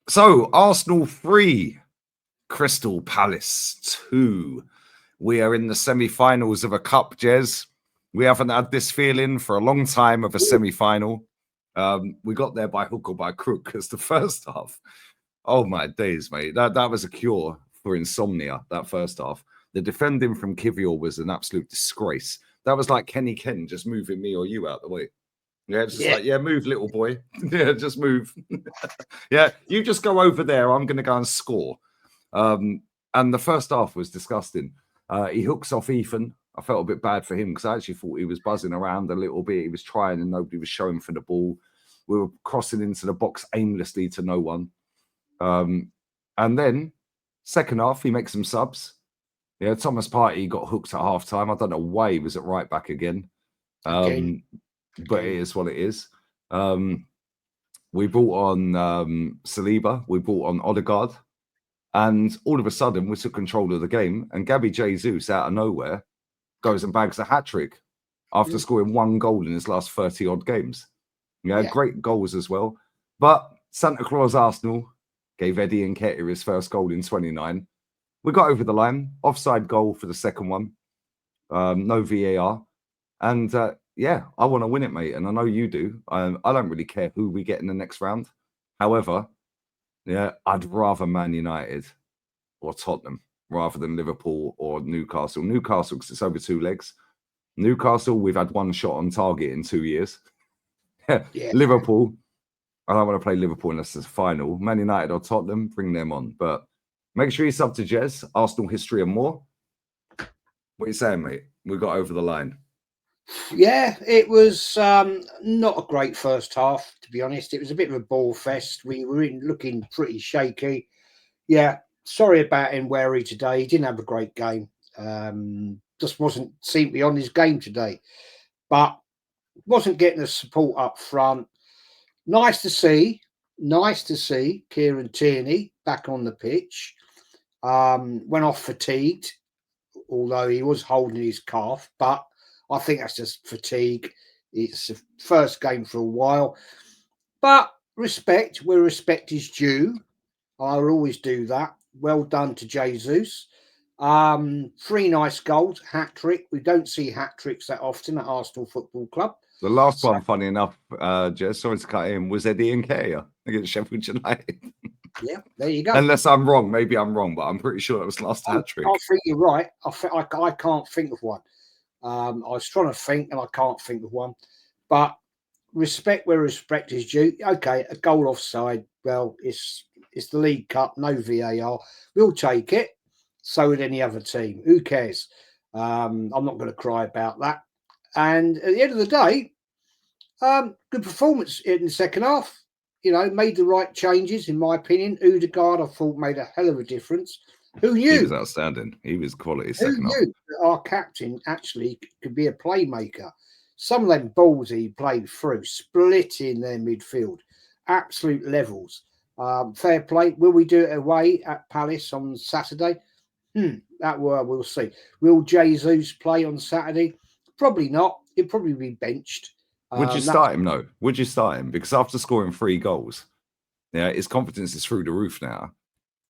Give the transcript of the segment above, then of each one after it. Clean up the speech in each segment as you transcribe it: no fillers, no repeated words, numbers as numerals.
So, Arsenal 3, Crystal Palace 2. We are in the semi-finals of a cup, Jez. We haven't had this feeling for a long time of a semi-final. We got there by hook or by crook because the first half, oh my days, mate, that was a cure for insomnia, that first half. The defending from Kivior was an absolute disgrace. That was like Kenny Ken just moving me or you out the way. Yeah, it's just like, yeah, move, little boy. Yeah, just move. Yeah, you just go over there. I'm going to go and score. And the first half was disgusting. He hooks off Ethan. I felt a bit bad for him because I actually thought he was buzzing around a little bit. He was trying and nobody was showing for the ball. We were crossing into the box aimlessly to no one. And then second half, he makes some subs. Yeah, Thomas Partey got hooked at half time. I don't know why he was at right back again. But it is what it is. We brought on Saliba. We brought on Odegaard. And all of a sudden, we took control of the game. And Gabby Jesus, out of nowhere, goes and bags a hat-trick after scoring one goal in his last 30-odd games. Yeah, great goals as well. But Santa Claus Arsenal gave Eddie Nketiah his first goal in 29. We got over the line. Offside goal for the second one. No VAR. And yeah, I want to win it, mate. And I know you do. I don't really care who we get in the next round. However, yeah, I'd rather Man United or Tottenham rather than Liverpool or Newcastle. Newcastle, because it's over two legs. Newcastle, we've had one shot on target in 2 years. Liverpool, I don't want to play Liverpool unless it's a final. Man United or Tottenham, bring them on. But make sure you sub to Jez, Arsenal history and more. What are you saying, mate? We got over the line. Yeah, it was not a great first half, to be honest. It was a bit of a ball fest. We were looking pretty shaky. Yeah, sorry about Nweri today. He didn't have a great game. Just seemed to be on his game today. But wasn't getting the support up front. Nice to see Kieran Tierney back on the pitch. Went off fatigued, although he was holding his calf, but I think that's just fatigue. It's the first game for a while. But respect where respect is due. I'll always do that. Well done to Jesus. 3 nice goals, hat-trick. We don't see hat-tricks that often at Arsenal Football Club. The last one, funny enough, Jez, sorry to cut in, was Eddie Nketiah against Sheffield United. Yeah, there you go. Unless I'm wrong. Maybe I'm wrong, but I'm pretty sure that was the last hat-trick. I think you're right. I can't think of one. I was trying to think and I can't think of one. But respect where respect is due. Okay, a goal offside. Well, it's the League Cup, no VAR. We'll take it. So would any other team. Who cares? I'm not going to cry about that. And at the end of the day, good performance in the second half. You know, made the right changes, in my opinion. Odegaard, I thought, made a hell of a difference. Who knew? He was outstanding. He was quality second half. Who knew that our captain actually could be a playmaker? Some of them balls he played through, splitting their midfield, absolute levels. Fair play. Will we do it away at Palace on Saturday? We'll see. Will Jesus play on Saturday? Probably not. He'll probably be benched. Would you start him, though? Would you start him? Because after scoring 3 goals, yeah, his confidence is through the roof now.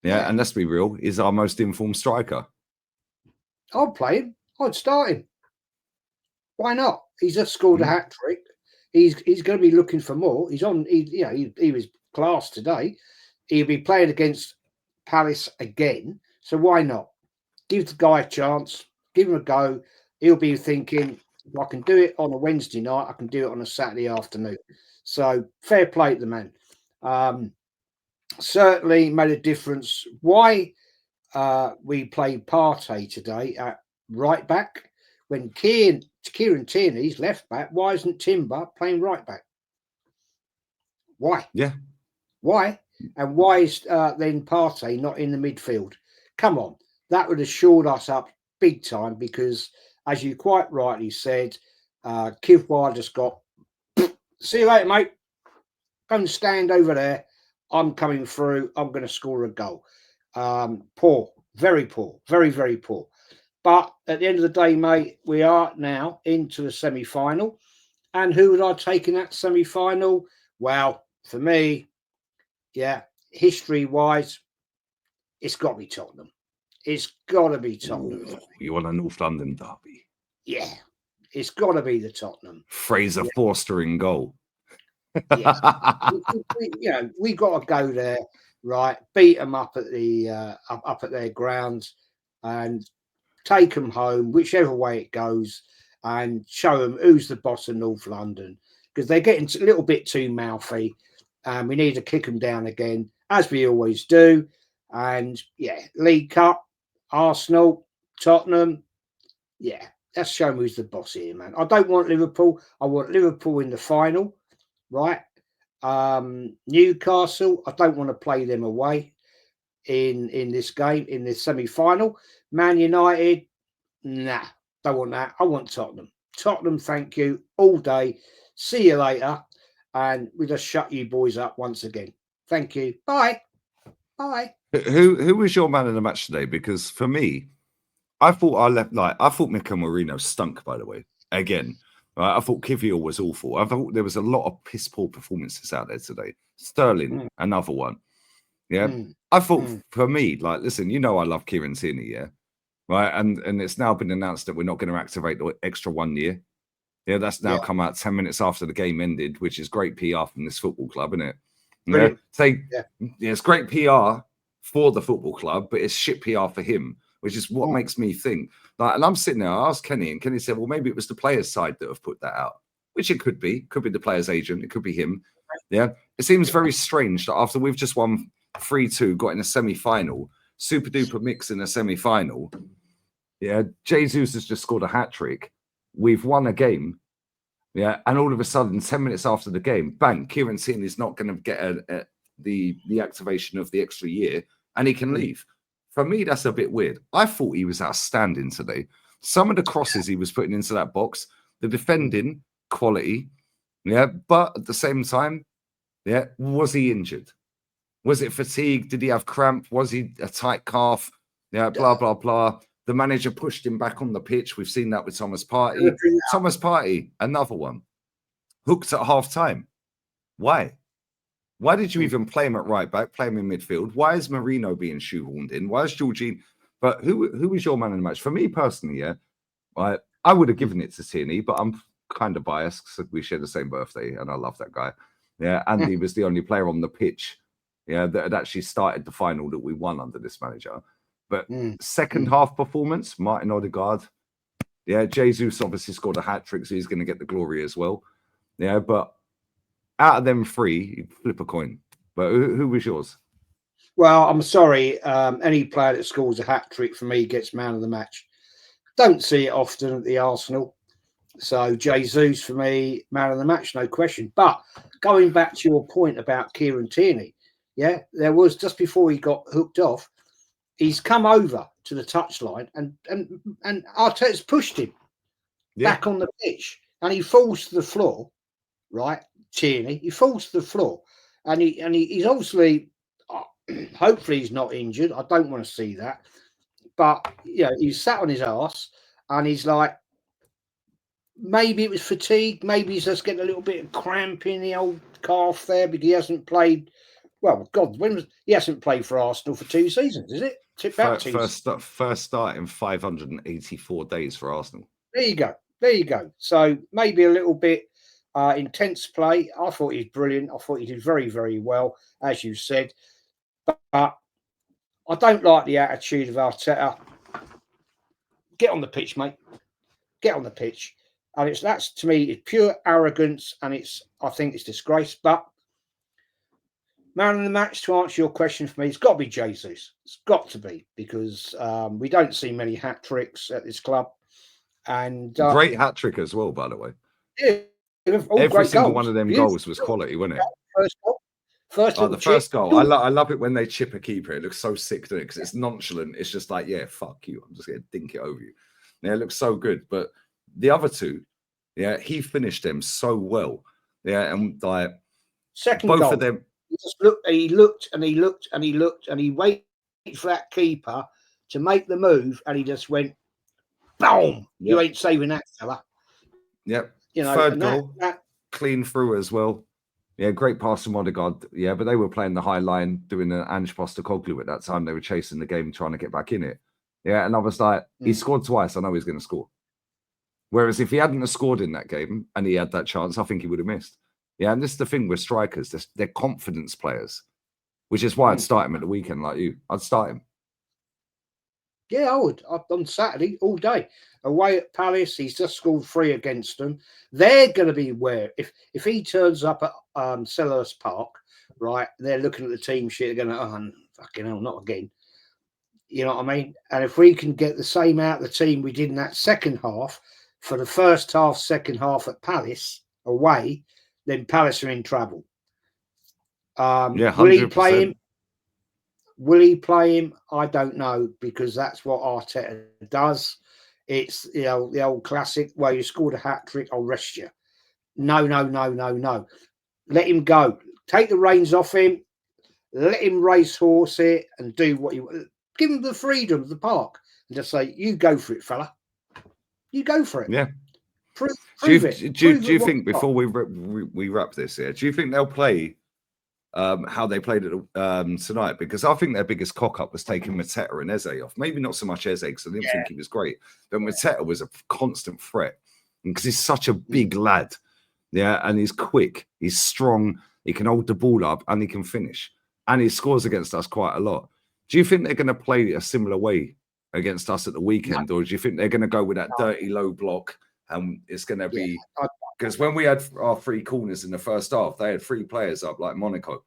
Yeah, and let's be real, he's our most informed striker. I'd play him. I'd start him. Why not? He's just scored a hat-trick. He's going to be looking for more. He's on. He was class today. He'll be playing against Palace again. So why not? Give the guy a chance. Give him a go. He'll be thinking, if I can do it on a Wednesday night, I can do it on a Saturday afternoon. So fair play to the man. Certainly made a difference. Why we played Partey today at right back when Kieran Tierney's left back? Why isn't Timber playing right back? Why? Yeah. Why? And why is then Partey not in the midfield? Come on, that would have shored us up big time because, as you quite rightly said, Kivior just got, see you later, mate. Go and stand over there. I'm coming through. I'm going to score a goal. Poor, very poor, very, very poor. But at the end of the day, mate, we are now into the semi-final. And who would I take in that semi-final? Well, for me, yeah, history-wise, it's got to be Tottenham. It's got to be Tottenham. Ooh, you want a North London derby? Yeah, it's got to be the Tottenham. Fraser Forster in goal. Yeah, we got to go there, right? Beat them up at the up at their grounds and take them home, whichever way it goes, and show them who's the boss of North London, because they're getting a little bit too mouthy, and we need to kick them down again, as we always do. And yeah, League Cup, Arsenal, Tottenham, yeah, let's show them who's the boss here, man. I don't want Liverpool. I want Liverpool in the final, right? Newcastle, I don't want to play them away in this game, in this semi-final. Man United, nah, don't want that. I want Tottenham. Tottenham, thank you, all day. See you later. And we just shut you boys up once again. Thank you. Bye. Bye. Who was your man in the match today? Because for me, I thought Mikel Merino stunk, by the way. Again, right? I thought Kivior was awful. I thought there was a lot of piss poor performances out there today. Sterling, another one. Yeah. I thought for me, like, listen, you know I love Kieran Tierney, yeah. Right. And it's now been announced that we're not going to activate the extra 1 year. Yeah, that's now come out 10 minutes after the game ended, which is great PR from this football club, isn't it? It's great PR for the football club, but it's shit PR for him, which is what makes me think. Like, and I'm sitting there, I asked Kenny, and Kenny said, well, maybe it was the players' side that have put that out, which it could be. Could be the player's agent. It could be him. Yeah. It seems very strange that after we've just won 3-2, got in a semi-final, super duper mix in a semi-final. Yeah. Jesus has just scored a hat-trick. We've won a game. Yeah. And all of a sudden, 10 minutes after the game, bang, Kieran Tierney's not going to get the activation of the extra year, and he can leave. For me, that's a bit weird. I thought he was outstanding today. Some of the crosses he was putting into that box, the defending quality, yeah. But at the same time, yeah, was he injured? Was it fatigue? Did he have cramp? Was he a tight calf? Yeah, blah, blah, blah. The manager pushed him back on the pitch. We've seen that with Thomas Partey. Thomas Partey, another one. Hooked at half time. Why? Why did you even play him at right back, play him in midfield? Why is Merino being shoehorned in? Why is Jorginho? But who was your man in the match? For me personally, yeah, I would have given it to Tierney, but I'm kind of biased because we share the same birthday and I love that guy. Yeah, Andy was the only player on the pitch, yeah, that had actually started the final that we won under this manager. But second half performance, Martin Odegaard. Yeah, Jesus obviously scored a hat-trick, so he's going to get the glory as well. Yeah, but out of them three, you flip a coin. But who was yours? Well, I'm sorry. Any player that scores a hat-trick for me gets man of the match. Don't see it often at the Arsenal. So Jesus for me, man of the match, no question. But going back to your point about Kieran Tierney, yeah, there was just before he got hooked off, he's come over to the touchline and Arteta's pushed him back on the pitch, and he falls to the floor. Right, Tierney, he falls to the floor, and he's obviously, hopefully, he's not injured. I don't want to see that, but yeah, he's sat on his ass, and he's like, maybe it was fatigue, maybe he's just getting a little bit of cramp in the old calf there because he hasn't played. Well, God, he hasn't played for Arsenal for 2 seasons, is it? First start in 584 days for Arsenal. There you go. So maybe a little bit intense play. I thought he was brilliant. I thought he did very, very well, as you said. But I don't like the attitude of Arteta. Get on the pitch, mate. Get on the pitch. And that's to me, it's pure arrogance, and I think it's disgrace. But man of the match, to answer your question for me, it's got to be Jesus. It's got to be, because we don't see many hat tricks at this club. And great hat trick as well, by the way. Yeah, every single one of them goals was quality, wasn't it? First goal. I love it when they chip a keeper. It looks so sick, doesn't it? Because it's nonchalant. It's just like, yeah, fuck you. I'm just going to dink it over you. Yeah, it looks so good. But the other two, yeah, he finished them so well. Yeah, and like second both goal, of them. He looked and he waited for that keeper to make the move, and he just went, boom! Yep. You ain't saving that, fella. Yep. You know, third goal, clean through as well. Yeah, great pass from Odegaard. Yeah, but they were playing the high line, doing an Ange Postecoglou at that time. They were chasing the game, trying to get back in it. Yeah, and I was like, he scored twice. I know he's going to score. Whereas if he hadn't have scored in that game and he had that chance, I think he would have missed. Yeah, and this is the thing with strikers. They're confidence players, which is why I'd start him at the weekend like you. I'd start him. Yeah, I would. On Saturday, all day. Away at Palace, he's just scored 3 against them. They're going to be aware. If he turns up at Selhurst Park, right, they're looking at the team sheet, they're going, oh, fucking hell, not again. You know what I mean? And if we can get the same out of the team we did in that second half, for the first half, second half at Palace, away, then Palace are in trouble. Yeah, 100%. Will he play him? Will he play him? I don't know, because that's what Arteta does. It's the old classic, well, you scored a hat-trick, I'll rest you. No. Let him go. Take the reins off him. Let him racehorse it and do what you give him the freedom of the park and just say, you go for it, fella. You go for it. Yeah. Prove it. Do you think, before we wrap this here, do you think they'll play how they played it tonight? Because I think their biggest cock-up was taking Mateta and Eze off. Maybe not so much Eze, because I didn't think he was great. But Mateta was a constant threat because he's such a big lad. Yeah, and he's quick. He's strong. He can hold the ball up and he can finish. And he scores against us quite a lot. Do you think they're going to play a similar way against us at the weekend? Or do you think they're going to go with that dirty low block and it's going to be... Because when we had our 3 corners in the first half, they had 3 players up like Monaco.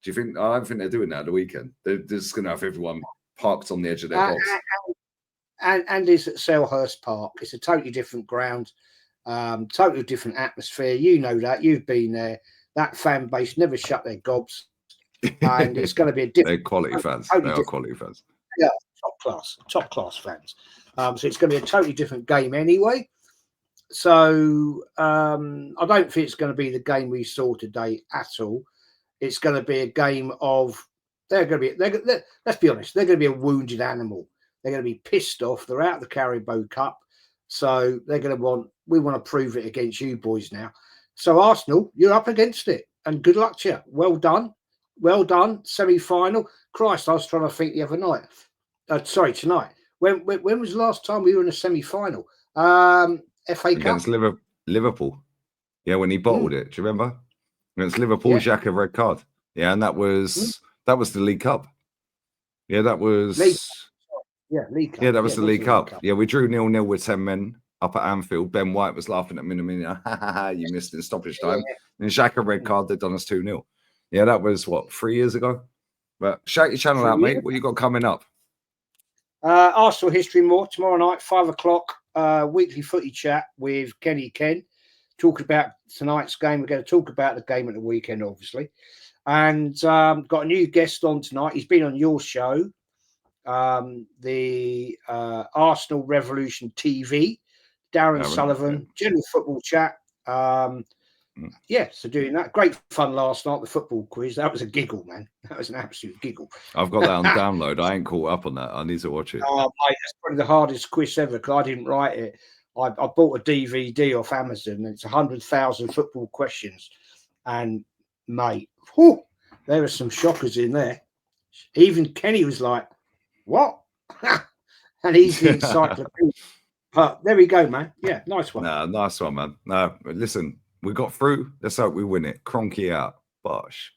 Do you think? I don't think they're doing that at the weekend. They're just going to have everyone parked on the edge of their box. And it's at Selhurst Park. It's a totally different ground, totally different atmosphere. You know that. You've been there. That fan base never shut their gobs. And it's going to be a different... They're quality fans. They are quality fans. Yeah, top class fans. So it's going to be a totally different game anyway. So I don't think it's going to be the game we saw today at all. It's going to be a game of let's be honest, they're going to be a wounded animal. They're going to be pissed off. They're out of the Carabao Cup, so they're going to we want to prove it against you boys now. So Arsenal, you're up against it, and good luck to you. Well done, semi-final. Christ, I was trying to think the other night. Tonight. When was the last time we were in a semi-final? FA Cup against Liverpool. Yeah, when he bottled it. Do you remember? Against Liverpool, Xhaka red card. Yeah, and that was the League Cup. Yeah, that was League Cup. Yeah, that was the League Cup. Yeah, we drew 0-0 with 10 men up at Anfield. Ben White was laughing at me in a minute. You missed in stoppage time. And Xhaka red card, they'd done us 2-0. Yeah, that was 3 years ago. But shout your channel out, mate. What you got coming up? Arsenal history more tomorrow night, 5:00. Weekly footy chat with Kenny Ken. Talking about tonight's game. We're going to talk about the game at the weekend, obviously. And got a new guest on tonight. He's been on your show, the Arsenal Revolution TV, Darren Sullivan, general football chat. So doing that. Great fun last night, the football quiz. That was a giggle, man. That was an absolute giggle. I've got that on download. I ain't caught up on that. I need to watch it. Oh, mate, that's probably the hardest quiz ever because I didn't write it. I bought a DVD off Amazon and it's 100,000 football questions. And, mate, there are some shockers in there. Even Kenny was like, what? And he's the encyclopedia. But there we go, man. Yeah, nice one. Nice one, man. No, listen, we got through. Let's hope we win it. Cronky out. Bosh.